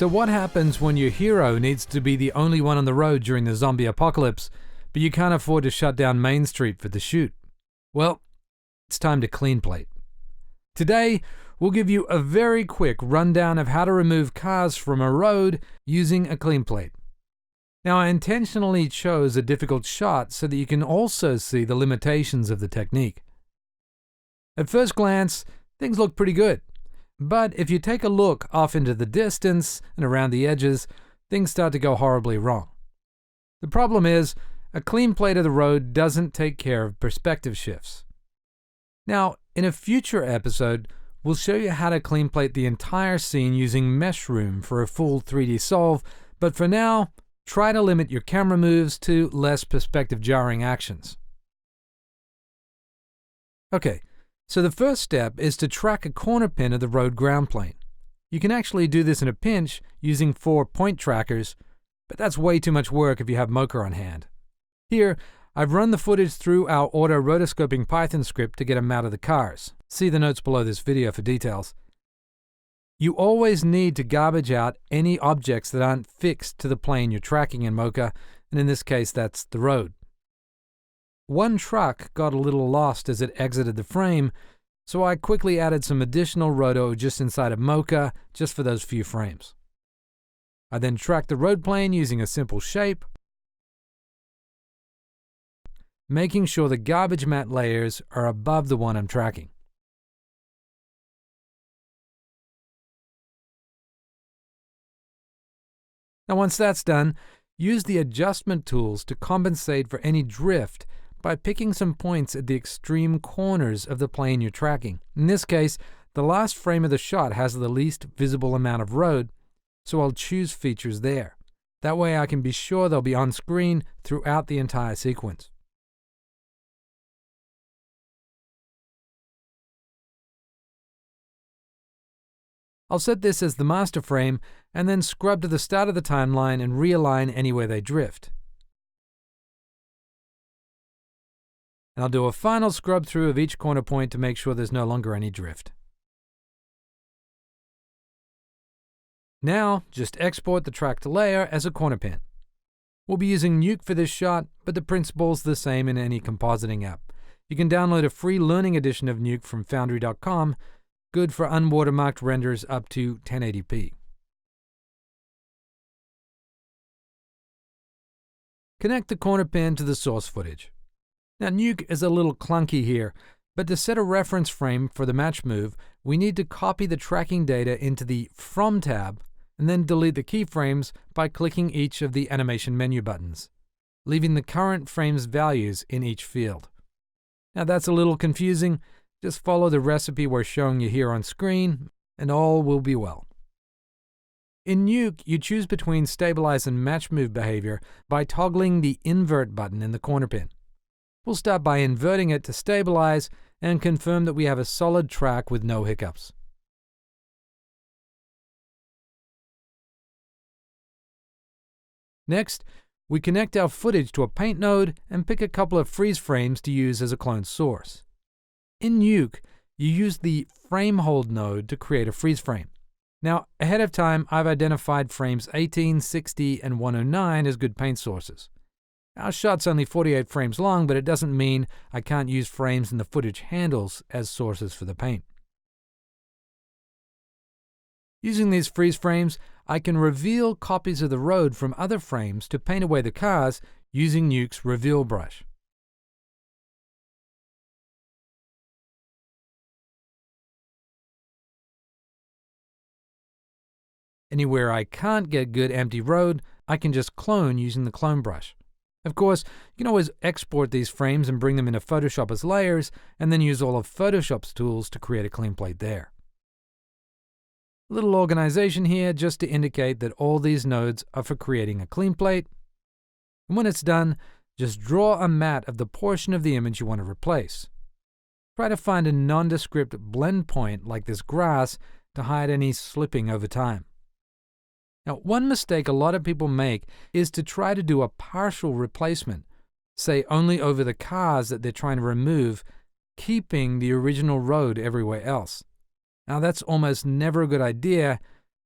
So what happens when your hero needs to be the only one on the road during the zombie apocalypse, but you can't afford to shut down Main Street for the shoot? Well, it's time to clean plate. Today, we'll give you a very quick rundown of how to remove cars from a road using a clean plate. Now, I intentionally chose a difficult shot so that you can also see the limitations of the technique. At first glance, things look pretty good. But if you take a look off into the distance and around the edges, things start to go horribly wrong. The problem is, a clean plate of the road doesn't take care of perspective shifts. Now, in a future episode, we'll show you how to clean plate the entire scene using Mesh Room for a full 3D solve, but for now, try to limit your camera moves to less perspective jarring actions. Okay. So the first step is to track a corner pin of the road ground plane. You can actually do this in a pinch using 4 point trackers, but that's way too much work if you have Mocha on hand. Here, I've run the footage through our auto-rotoscoping Python script to get them out of the cars. See the notes below this video for details. You always need to garbage out any objects that aren't fixed to the plane you're tracking in Mocha, and in this case that's the road. One truck got a little lost as it exited the frame, so I quickly added some additional roto just inside of Mocha, just for those few frames. I then tracked the road plane using a simple shape, making sure the garbage mat layers are above the one I'm tracking. Now once that's done, use the adjustment tools to compensate for any drift by picking some points at the extreme corners of the plane you're tracking. In this case, the last frame of the shot has the least visible amount of road, so I'll choose features there. That way I can be sure they'll be on screen throughout the entire sequence. I'll set this as the master frame and then scrub to the start of the timeline and realign anywhere they drift. And I'll do a final scrub through of each corner point to make sure there's no longer any drift. Now, just export the tracked layer as a corner pin. We'll be using Nuke for this shot, but the principle's the same in any compositing app. You can download a free learning edition of Nuke from foundry.com, good for unwatermarked renders up to 1080p. Connect the corner pin to the source footage. Now, Nuke is a little clunky here, but to set a reference frame for the match move, we need to copy the tracking data into the From tab and then delete the keyframes by clicking each of the animation menu buttons, leaving the current frame's values in each field. Now, that's a little confusing. Just follow the recipe we're showing you here on screen, and all will be well. In Nuke, you choose between stabilize and match move behavior by toggling the invert button in the corner pin. We'll start by inverting it to stabilize and confirm that we have a solid track with no hiccups. Next, we connect our footage to a paint node and pick a couple of freeze frames to use as a clone source. In Nuke, you use the frame hold node to create a freeze frame. Now, ahead of time, I've identified frames 18, 60, and 109 as good paint sources. Our shot's only 48 frames long, but it doesn't mean I can't use frames in the footage handles as sources for the paint. Using these freeze frames, I can reveal copies of the road from other frames to paint away the cars using Nuke's reveal brush. Anywhere I can't get good empty road, I can just clone using the clone brush. Of course, you can always export these frames and bring them into Photoshop as layers, and then use all of Photoshop's tools to create a clean plate there. A little organization here just to indicate that all these nodes are for creating a clean plate. And when it's done, just draw a matte of the portion of the image you want to replace. Try to find a nondescript blend point like this grass to hide any slipping over time. Now, one mistake a lot of people make is to try to do a partial replacement, say only over the cars that they're trying to remove, keeping the original road everywhere else. Now, that's almost never a good idea,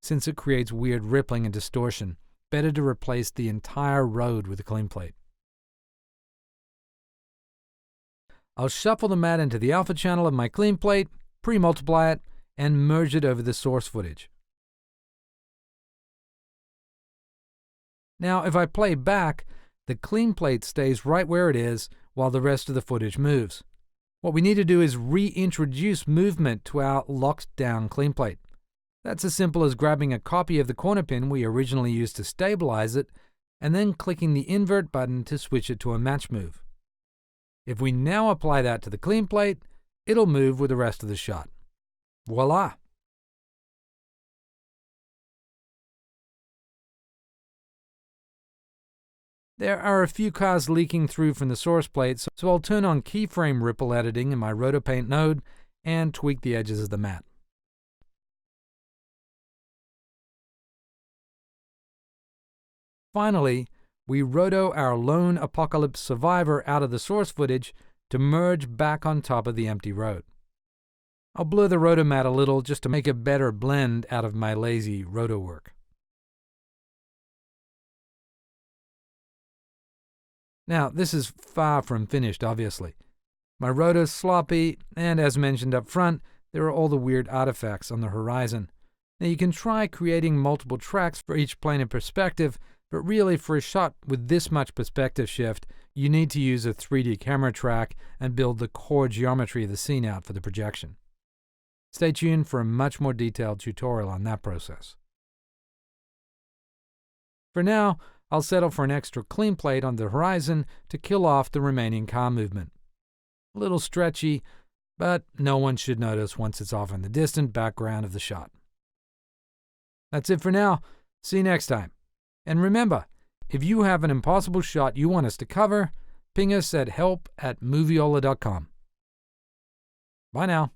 since it creates weird rippling and distortion. Better to replace the entire road with a clean plate. I'll shuffle the matte into the alpha channel of my clean plate, pre-multiply it, and merge it over the source footage. Now, if I play back, the clean plate stays right where it is while the rest of the footage moves. What we need to do is reintroduce movement to our locked-down clean plate. That's as simple as grabbing a copy of the corner pin we originally used to stabilize it, and then clicking the invert button to switch it to a match move. If we now apply that to the clean plate, it'll move with the rest of the shot. Voila! There are a few cars leaking through from the source plate, so I'll turn on keyframe ripple editing in my RotoPaint node and tweak the edges of the matte. Finally, we roto our lone apocalypse survivor out of the source footage to merge back on top of the empty road. I'll blur the roto matte a little just to make a better blend out of my lazy roto work. Now, this is far from finished, obviously. My roto's sloppy, and as mentioned up front, there are all the weird artifacts on the horizon. Now, you can try creating multiple tracks for each plane of perspective, but really, for a shot with this much perspective shift, you need to use a 3D camera track and build the core geometry of the scene out for the projection. Stay tuned for a much more detailed tutorial on that process. For now, I'll settle for an extra clean plate on the horizon to kill off the remaining car movement. A little stretchy, but no one should notice once it's off in the distant background of the shot. That's it for now. See you next time. And remember, if you have an impossible shot you want us to cover, ping us at help@moviola.com. Bye now.